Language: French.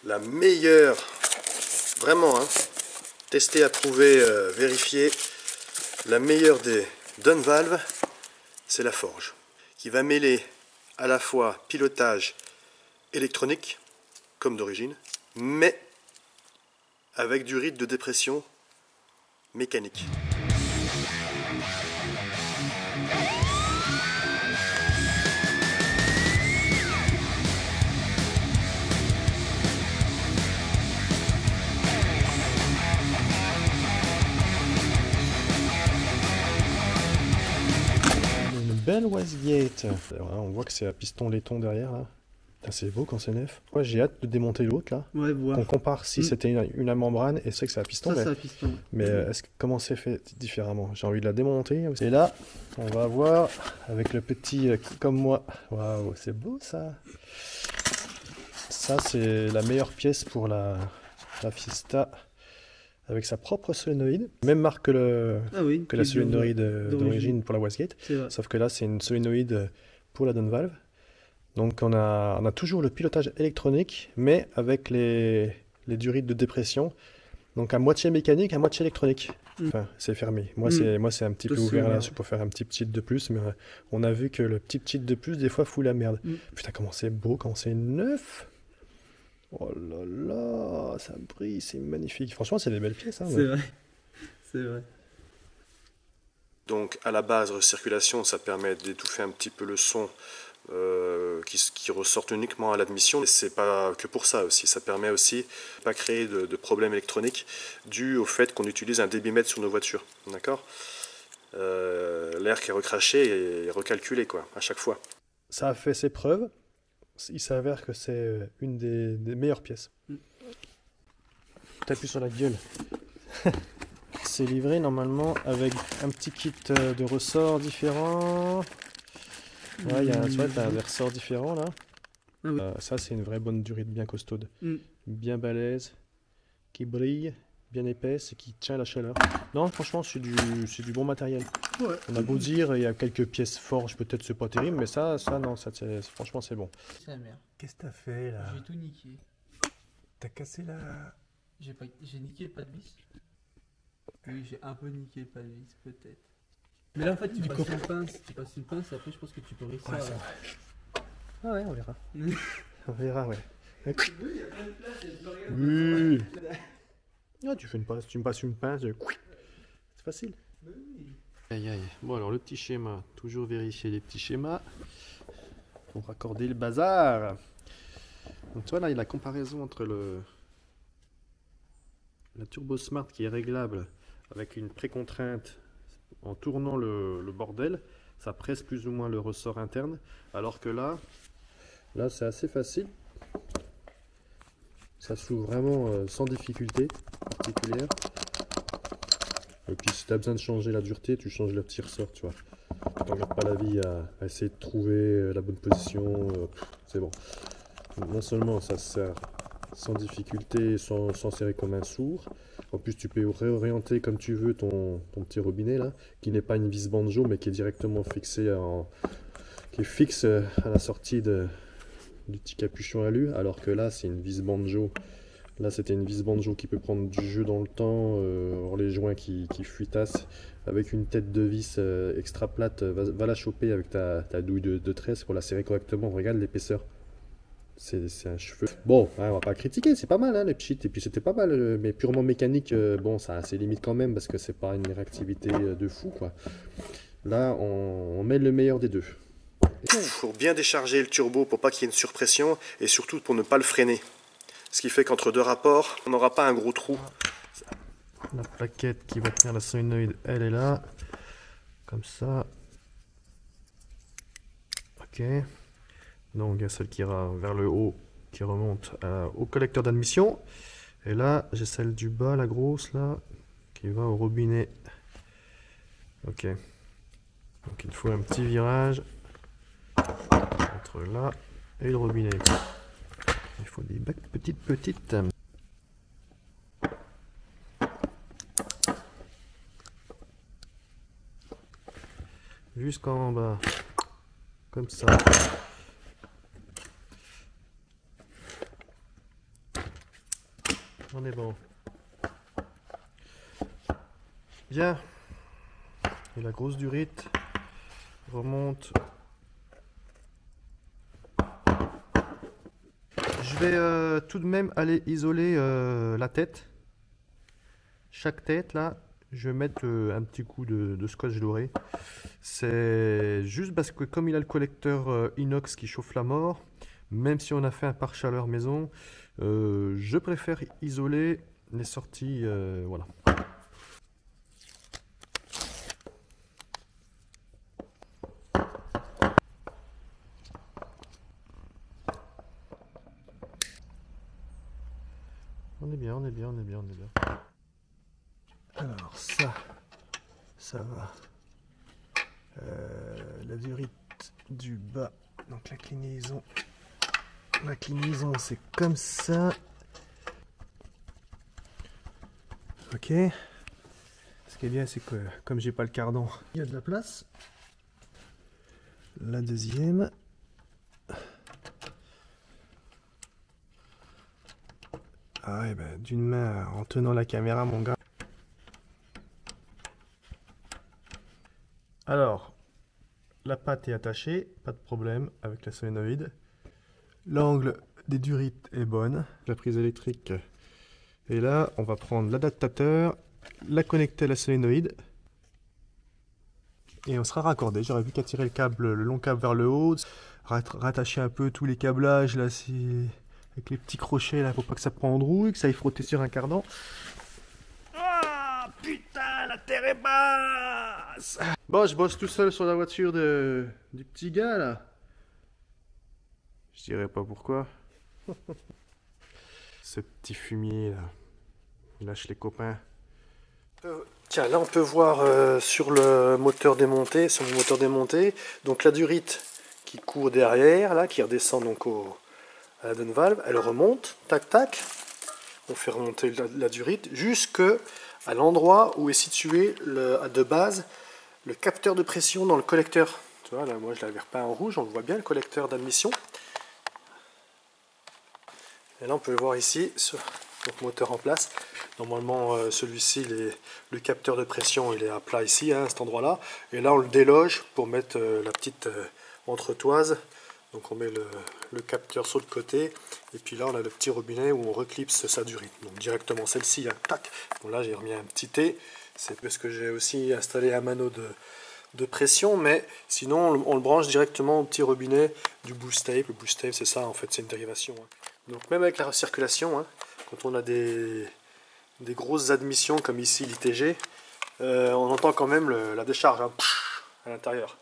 la meilleure, vraiment, hein, testé, approuvé, vérifié, la meilleure des Dunn valves, c'est la forge, qui va mêler à la fois pilotage électronique, comme d'origine, mais avec du rythme de dépression mécanique. Belle Westgate. On voit que c'est à piston laiton derrière là. C'est beau quand c'est neuf. Moi j'ai hâte de démonter l'autre là. Ouais, On compare si c'était une membrane et c'est que c'est à piston. Ça, c'est à piston. Mais comment c'est fait différemment? J'ai envie de la démonter. Et là, on va voir avec le petit comme moi. Waouh, c'est beau ça. Ça c'est la meilleure pièce pour la Fiesta. Avec sa propre solénoïde, même marque que la solénoïde d'origine pour la Westgate, sauf que là c'est une solénoïde pour la Dunn valve. Donc on a toujours le pilotage électronique, mais avec les durites de dépression, donc à moitié mécanique, à moitié électronique. Enfin, c'est fermé. Moi c'est un petit peu ouvert là, pour faire un petit cheat de plus, mais on a vu que le petit cheat de plus des fois fout la merde. Putain comment c'est beau quand c'est neuf. Oh là là, ça brille, c'est magnifique. Franchement, c'est des belles pièces. Hein, c'est vrai, c'est vrai. Donc, à la base, recirculation, ça permet d'étouffer un petit peu le son qui ressortent uniquement à l'admission. Et c'est pas que pour ça aussi. Ça permet aussi de pas créer de problèmes électroniques dus au fait qu'on utilise un débitmètre sur nos voitures. D'accord ? L'air qui est recraché est recalculé, quoi, à chaque fois. Ça a fait ses preuves. Il s'avère que c'est une des meilleures pièces. T'appuies sur la gueule. C'est livré normalement avec un petit kit de ressorts différents. Ouais, tu vois, t'as des ressorts différents là. Ah oui. Ça, c'est une vraie bonne durite bien costaude. Bien balèze, qui brille, bien épaisse et qui tient la chaleur. Non, franchement, c'est du bon matériel. Ouais. On a beau dire, il y a quelques pièces forges, peut-être c'est pas terrible, mais ça non, franchement, c'est bon. C'est la merde. Qu'est-ce que t'as fait là? J'ai tout niqué. T'as cassé la... J'ai niqué le pas de vis. Oui, j'ai un peu niqué le pas de vis, peut-être. Mais là, en fait, tu passes une pince, et après, je pense que tu peux réussir. Ouais, c'est vrai. Ah ouais, on verra. On verra, ouais. Oui, il y a plein de places, oui. Ah, tu me passes une pince, c'est facile. Oui. Aïe aïe. Bon alors le petit schéma, toujours vérifier les petits schémas pour raccorder le bazar. Donc tu vois là il y a la comparaison entre la Turbo Smart qui est réglable avec une précontrainte en tournant le bordel, ça presse plus ou moins le ressort interne, alors que là c'est assez facile. Ça s'ouvre vraiment sans difficulté particulière. Et puis si tu as besoin de changer la dureté, tu changes le petit ressort, tu vois. Tu t'emmerdes pas la vie à essayer de trouver la bonne position, c'est bon. Non seulement ça se sert sans difficulté, sans serrer comme un sourd, en plus tu peux réorienter comme tu veux ton petit robinet là, qui n'est pas une vis banjo mais qui est directement fixé qui est fixe à la sortie du petit capuchon alu, alors que là c'est une vis banjo. Là c'était une vis banjo qui peut prendre du jeu dans le temps, avoir les joints qui fuitassent, avec une tête de vis extra plate, va la choper avec ta douille de tresse pour la serrer correctement. Regarde l'épaisseur, c'est un cheveu. Bon, hein, on va pas critiquer, c'est pas mal hein, les pchit, et puis c'était pas mal, mais purement mécanique, bon ça a ses limites quand même, parce que c'est pas une réactivité de fou quoi. Là on met le meilleur des deux. Pour bien décharger le turbo, pour pas qu'il y ait une surpression, et surtout pour ne pas le freiner. Ce qui fait qu'entre deux rapports, on n'aura pas un gros trou. La plaquette qui va tenir la solénoïde, elle est là. Comme ça. Ok. Donc il y a celle qui ira vers le haut, qui remonte au collecteur d'admission. Et là, j'ai celle du bas, la grosse là, qui va au robinet. Ok. Donc il faut un petit virage entre là et le robinet. Il faut des bacs petites. Jusqu'en bas. Comme ça. on est bon. Bien. Et la grosse durite remonte. Je vais tout de même aller isoler la tête. Chaque tête là, je vais mettre un petit coup de scotch doré. C'est juste parce que comme il a le collecteur inox qui chauffe la mort, même si on a fait un pare-chaleur maison, je préfère isoler les sorties. Voilà. On est bien, on est bien, on est bien, on est bien. Alors ça va. La durite du bas, donc la clinaison c'est comme ça. Ok. Ce qui est bien c'est que comme j'ai pas le cardan, il y a de la place. La deuxième. Ah ouais, ben, d'une main en tenant la caméra mon gars. Alors, la pâte est attachée, pas de problème avec la solénoïde. L'angle des durites est bonne. La prise électrique. Et là, on va prendre l'adaptateur, la connecter à la solénoïde. Et on sera raccordé. J'aurais plus qu'à tirer le câble, le long câble vers le haut. Rattacher un peu tous les câblages là, avec les petits crochets là, pour pas que ça prenne en rouille, que ça aille frotter sur un cardan. Ah putain, la terre est basse. Bon, je bosse tout seul sur la voiture du petit gars là. Je dirais pas pourquoi. Ce petit fumier là, il lâche les copains. Tiens, là on peut voir sur le moteur démonté, sur mon moteur démonté, donc la durite qui court derrière, là, qui redescend donc à la donne valve, elle remonte, tac tac, on fait remonter la durite jusque à l'endroit où est situé de base le capteur de pression dans le collecteur. Tu vois, là moi je l'avais repeint en rouge, on le voit bien le collecteur d'admission. Et là on peut le voir ici sur notre moteur en place. Normalement celui-ci, le capteur de pression il est à plat ici, hein, à cet endroit là. Et là on le déloge pour mettre la petite entretoise. Donc on met le capteur sur le côté. Et puis là on a le petit robinet où on reclipse sa durite. Donc directement celle-ci, hein, tac. Bon là j'ai remis un petit T. C'est parce que j'ai aussi installé un mano de pression. Mais sinon on le branche directement au petit robinet du boost tape. Le boost tape c'est ça en fait, c'est une dérivation. Hein. Donc même avec la recirculation, hein, quand on a des grosses admissions comme ici l'ITG, on entend quand même la décharge hein, à l'intérieur.